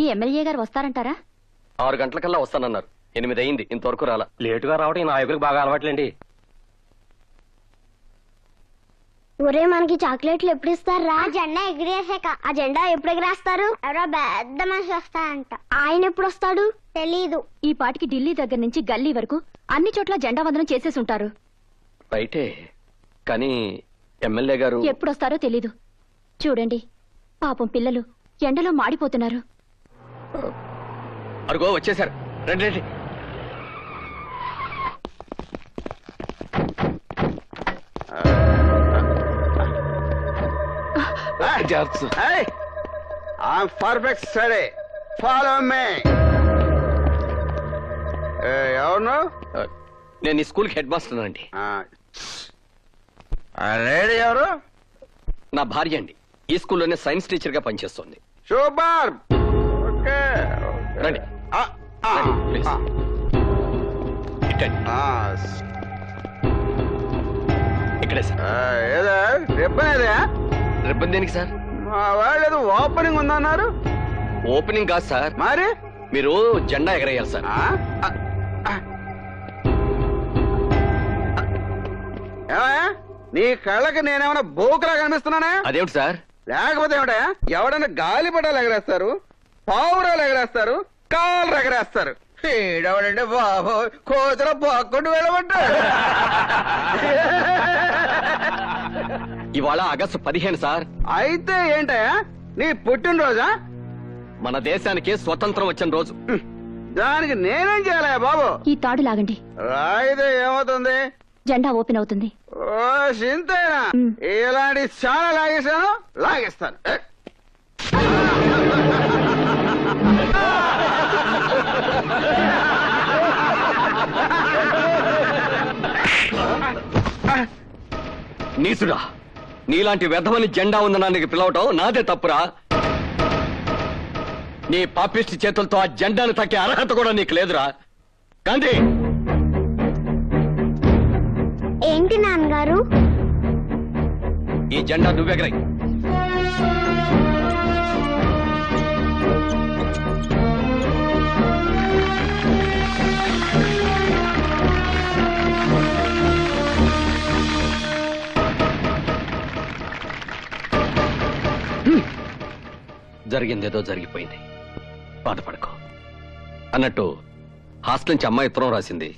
ఈ ఎమ్మెల్యే గారు వస్తారంటారా? 6 గంటలకల్లా వస్తానన్నారు. 8 అయింది, ఇంతవరకు రాలా. లేటుగా రావడం ఈ నాయకులకు బాగా అలవాట్లేండి. ఒరే మనకి చాక్లెట్లు ఎప్పుడు ఇస్తారా? జెండా ఎగిరేసాక. ఆ జెండా ఎప్పుడు ఎగిరేస్తారు? ఎవరో పెద్ద మనిషి వస్తారంట. ఆయన ఎప్పుడు వస్తాడు తెలీదు. ఈ పాటికి ఢిల్లీ దగ్గర నుంచి గల్లీ వరకు అన్ని చోట్ల జెండా వందనం చేసేసి ఉంటారు. రైటే, కానీ ఎమ్మెల్యే గారు ఎప్పుడొస్తారో తెలీదు. చూడండి, పాపం పిల్లలు ఎండలో మాడిపోతున్నారు. అరుగో వచ్చేసారు. రండి రండి. పర్ఫెక్ట్ సరే, ఫాలో మీ. ఎవరు? నేను ఈ స్కూల్కి హెడ్ మాస్టర్ అండి. లేడీ ఎవరు? నా భార్య అండి. ఈ స్కూల్లోనే సైన్స్ టీచర్ గా పనిచేస్తుంది. సూపర్. ఓకే రండి. ప్లీజ్. ఇక్కడే సార్. ఏదా రిబ్బన్? ఏదా రిబ్బన్ దేనికి సార్? మా వాళ్ళు ఏదో ఓపెనింగ్ ఉందన్నారు. ఓపెనింగ్ కాదు సార్, మరి మీరు జెండా ఎగరేయాలి సార్. ఏమయ్యా, నీ కళ్ళకి నేనేమన్నా బోకులా కనిపిస్తున్నానా? అదేమిటి సార్? లేకపోతే ఏమిటయా, ఎవడన్నా గాలిపటాలు ఎగరేస్తారు, పావురాలు ఎగరేస్తారు, కాళ్ళు ఎగరేస్తారు. ఈడవడంటే బాబు కోతుల పోక్కుంటూ వెళ్ళమంటాడు. ఇవాళ ఆగస్టు 15 సార్. అయితే ఏంటయా నీ పుట్టినరోజా? మన దేశానికి స్వతంత్రం వచ్చిన రోజు. దానికి నేనేం చేయాలయా బాబు? ఈ తాడు లాగండి. అయితే ఏమవుతుంది? జెండా ఓపెన్ అవుతుంది. ఓ సింతేనా? ఇలాంటి చాలా లాగేశాను, లాగేస్తాను. నీసుడా, నీలాంటి వ్యధమని జెండా ఉందనానికి పిలవటం నాదే తప్పురా. నీ పాపిష్టి చేతులతో ఆ జెండాను తాకే అర్హత కూడా నీకు లేదురా. గాంధీ, ఏంటి నాన్నగారు? ఈ జెండా నువ్వెగరై. జరిగిందేదో జరిగిపోయింది, బాధపడకో. అన్నట్టు హాస్టల్ నుంచి అమ్మాయి ఉత్తరం రాసింది.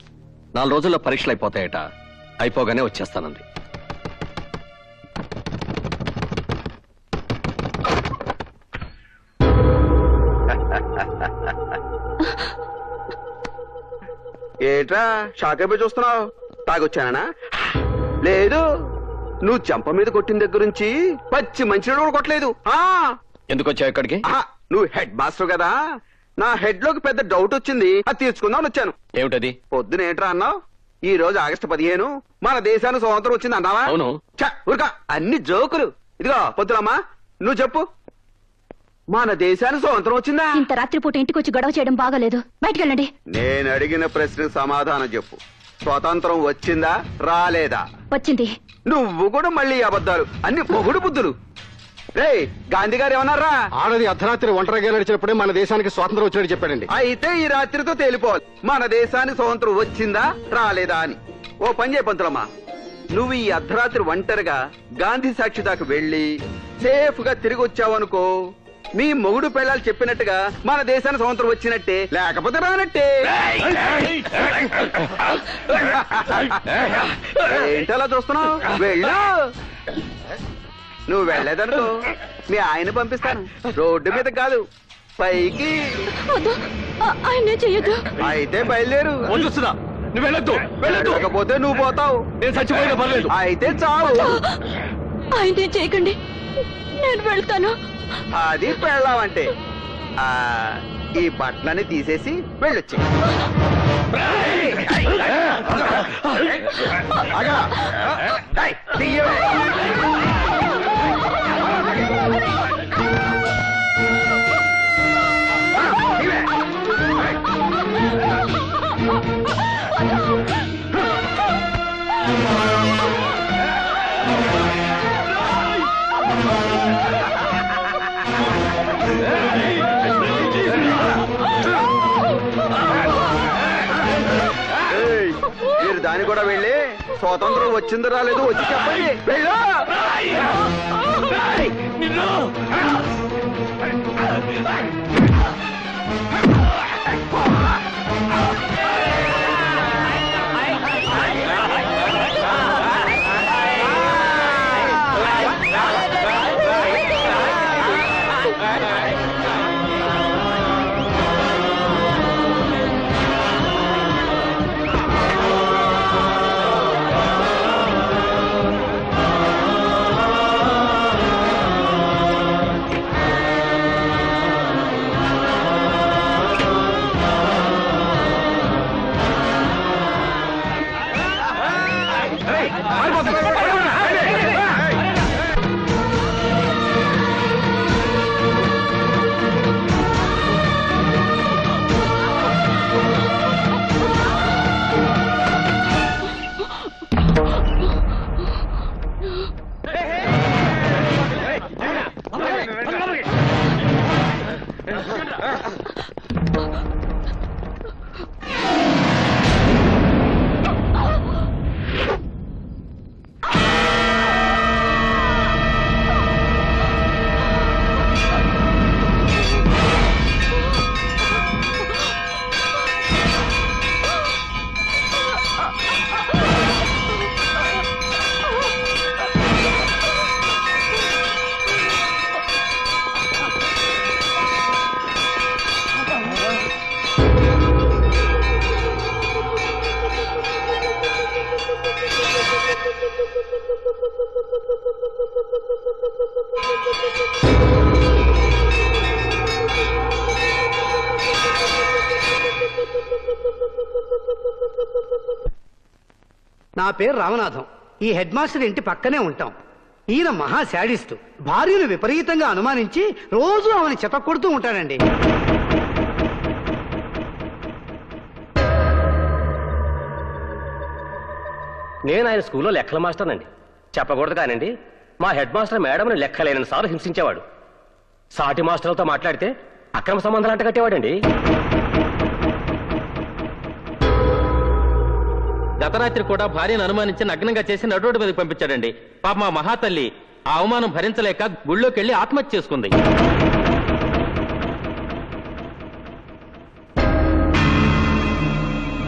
4 రోజుల్లో పరీక్షలు అయిపోతాయట. అయిపోగానే వచ్చేస్తానంది. ఏట్రా షాక్ అయిపోయి చూస్తున్నావు? తాగొచ్చానా? లేదు, నువ్వు చెంప మీద కొట్టిన దగ్గర నుంచి పచ్చి మంచినీళ్ళు కూడా కొట్టలేదు. ఎందుకు వచ్చావు ఇక్కడికి? నువ్వు హెడ్ మాస్టర్ కదా, నా హెడ్ లోకి పెద్ద డౌట్ వచ్చింది, అది తీర్చుకుందామని వచ్చాను. ఏమిటది? పొద్దున ఏంట్రా అన్నావు? ఈ రోజు ఆగస్టు 15 మన దేశానికి స్వాతంత్రం వచ్చింది అన్నావా? అవును. ఊరుకా, అన్ని జోకులు. ఇదిగో పొద్దునమ్మా, నువ్వు చెప్పు, మన దేశానికి స్వాతంత్రం వచ్చిందా? ఇంత రాత్రిపూట ఇంటికి వచ్చి గొడవ చేయడం బాగాలేదు. బయటకెళ్ళండి. నేను అడిగిన ప్రశ్నకు సమాధానం చెప్పు. స్వాతంత్రం వచ్చిందా రాలేదా? వచ్చింది. నువ్వు కూడా మళ్ళీ అబద్ధాలు, అన్ని పొగుడు బుద్ధులు. రే గాంధీ గారు ఏమన్నారా? ఆడది అర్ధరాత్రి ఒంటరిగా నడిచినప్పుడే మన దేశానికి స్వాతంత్రం వచ్చినట్టు చెప్పాడండి. అయితే ఈ రాత్రితో తేలిపోవాలి మన దేశానికి స్వాతంత్రం వచ్చిందా రాలేదా అని. ఓ పని చేయ పంతులమ్మా, నువ్వు ఈ అర్ధరాత్రి ఒంటరిగా గాంధీ సాక్షి దాకా వెళ్లి సేఫ్ గా తిరిగి వచ్చావనుకో, మీ మొగుడు పిల్లలు చెప్పినట్టుగా మన దేశానికి స్వాతంత్రం వచ్చినట్టే, లేకపోతే రానట్టే. ఏంటలా చూస్తున్నావు? వెళ్ళు. నువ్వు వెళ్ళలేదనుకో మీ ఆయన పంపిస్తాను. రోడ్డు మీద కాదు, పైకి. ఆయన చెయ్యొద్దు. అయితే బయలుదేరు. వద్దుస్తున్నా, నువ్వు వెళ్ళొద్దు. వెళ్ళకపోతే నువ్వు పోతావు. నేను చచ్చిపోయినా పర్లేదు. అయితే చావు. ఆయన చేయకండి, నేను వెళ్తాను. అది పెళ్ళావంటే ఈ బట్టలని తీసేసి వెళ్ళొచ్చి. దాని కూడా వెళ్ళి స్వాతంత్రం వచ్చిందో రాలేదు వచ్చి చెప్పండి. వెళ్ళు. నా పేరు రామనాథం. ఈ హెడ్ మాస్టర్ ఇంటి పక్కనే ఉంటాం. ఈయన మహా శాడిస్టు. భార్యను విపరీతంగా అనుమానించి రోజు ఆమెను చెతకొడుతూ ఉంటాడండి. నేను ఆయన స్కూల్లో లెక్కల మాస్టర్నండి. చెప్పకూడదు కానండి, మా హెడ్ మాస్టర్ మేడంని లెక్కలేని సార్లు హింసించేవాడు. సాటి మాస్టర్లతో మాట్లాడితే అక్రమ సంబంధాలు అంటగట్టేవాడండి. గతరాత్రి కూడా భార్యను అనుమానించి నగ్నంగా చేసి నడురోడ్డు మీదకి పంపించాడండి. పాప మా మహాతల్లి ఆ అవమానం భరించలేక గుళ్ళోకి వెళ్లి ఆత్మహత్య చేసుకుంది.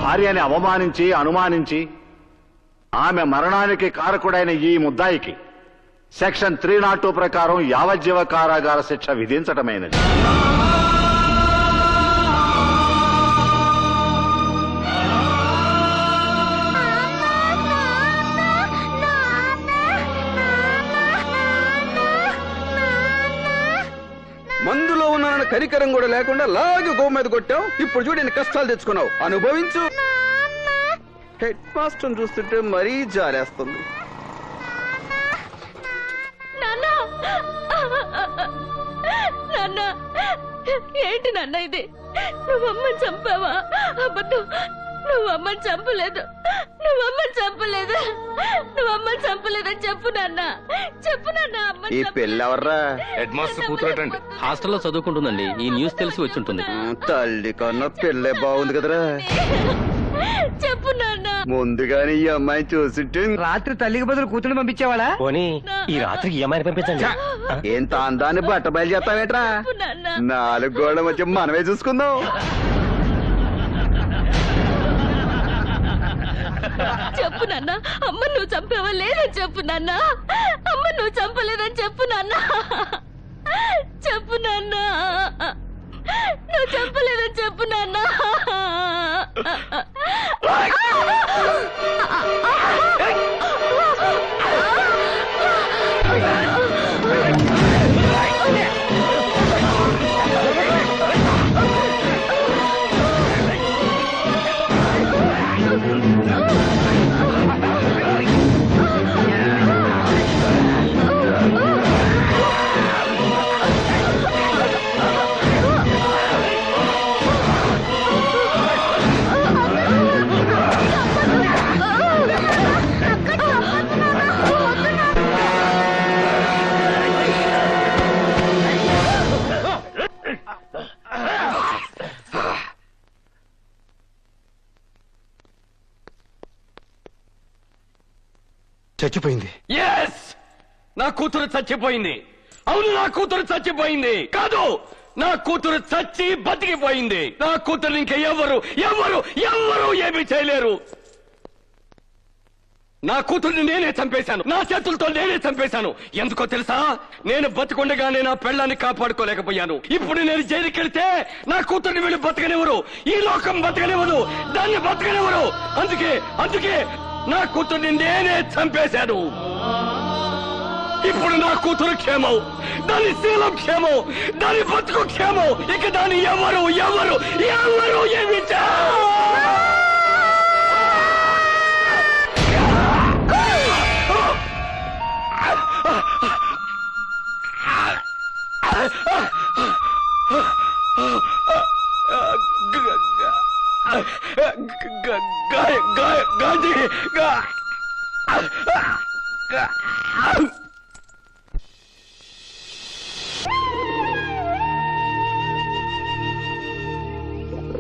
భార్యని అవమానించి అనుమానించి ఆమె మరణానికి కారకుడైన ఈ ముద్దాయికి సెక్షన్ 302 ప్రకారం యావజ్జీవ కారాగార శిక్ష విధించటమైనది. మందులో ఉన్న కనికరం కూడా లేకుండా లాగి గో మీద కొట్టావు. ఇప్పుడు చూడు ఎన్ని కష్టాలు తెచ్చుకున్నావు. అనుభవించు. హెడ్ మాస్టర్ చూస్తుంటే మరీ జాలేస్తుంది. నాన్న, ఏంటి నాన్న ఇది? నువ్వమ్మని చంపావా? అబద్ధం. నువ్వమ్మని చంపలేదు. నువ్వమ్మని చంపలేదు. నువ్వమ్మని చంపలేదని చెప్పు నాన్న. చెప్పు నాన్న. ఈ పెళ్ళెవర్రా? Head master కూతురటండి. హాస్టల్లో చదువుకుంటుందండి. ఈ న్యూస్ తెలిసి వచ్చి ఉంటుంది. తల్లి కన్నా పెళ్ళే బాగుంది కదరా. చెప్పు నాన్న. ముందుగానే ఈ అమ్మాయిని చూసింటే రాత్రి తల్లికి బదులు కూతురు పంపించేవాడా? పోనీ ఈ రాత్రికి ఈఎంఐని పంపించండి. ఏంత అందాన్ని బట్ట బయలు చేస్తావేట్రా? 4 గోళ్ల మధ్య మనమే చూసుకుందాం. చెప్పు నాన్న. అమ్మ నువ్వు చంపావా లేదని చెప్పు నాన్న. అమ్మ నువ్వు చంపలేదని చెప్పు నాన్న. చెప్పు నాన్న. నువ్వు చంపలేదని చెప్పు నాన్న. చచ్చిపోయింది. ఎస్, నా కూతురు చచ్చిపోయింది. అవును, నా కూతురు చచ్చిపోయింది. కాదు, నా కూతురు చచ్చి బతికిపోయింది. నా కూతురు ఇంకా ఎవరు ఎవరు ఎవరు ఏమీ చేయలేరు. నా కూతుర్ని నేనే చంపేశాను, నా చేతులతో నేనే చంపేశాను. ఎందుకో తెలుసా? నేను బతికుండగానే నా పెళ్ళాన్ని కాపాడుకోలేకపోయాను. ఇప్పుడు నేను జైలుకి వెళ్తే నా కూతుర్ని వీళ్ళు బతకనివ్వరు, ఈ లోకం బతకనివ్వరు, దాన్ని బతకనివ్వరు. అందుకే అందుకే నా కూతుర్ని నేనే చంపేశాను. ఇప్పుడు నా కూతురు క్షేమం, దాని శీలం క్షేమం, దాని బతుకు క్షేమం. ఇక దాన్ని ఎవరు ఎవరు ఎవరు ఏమి గాంధీ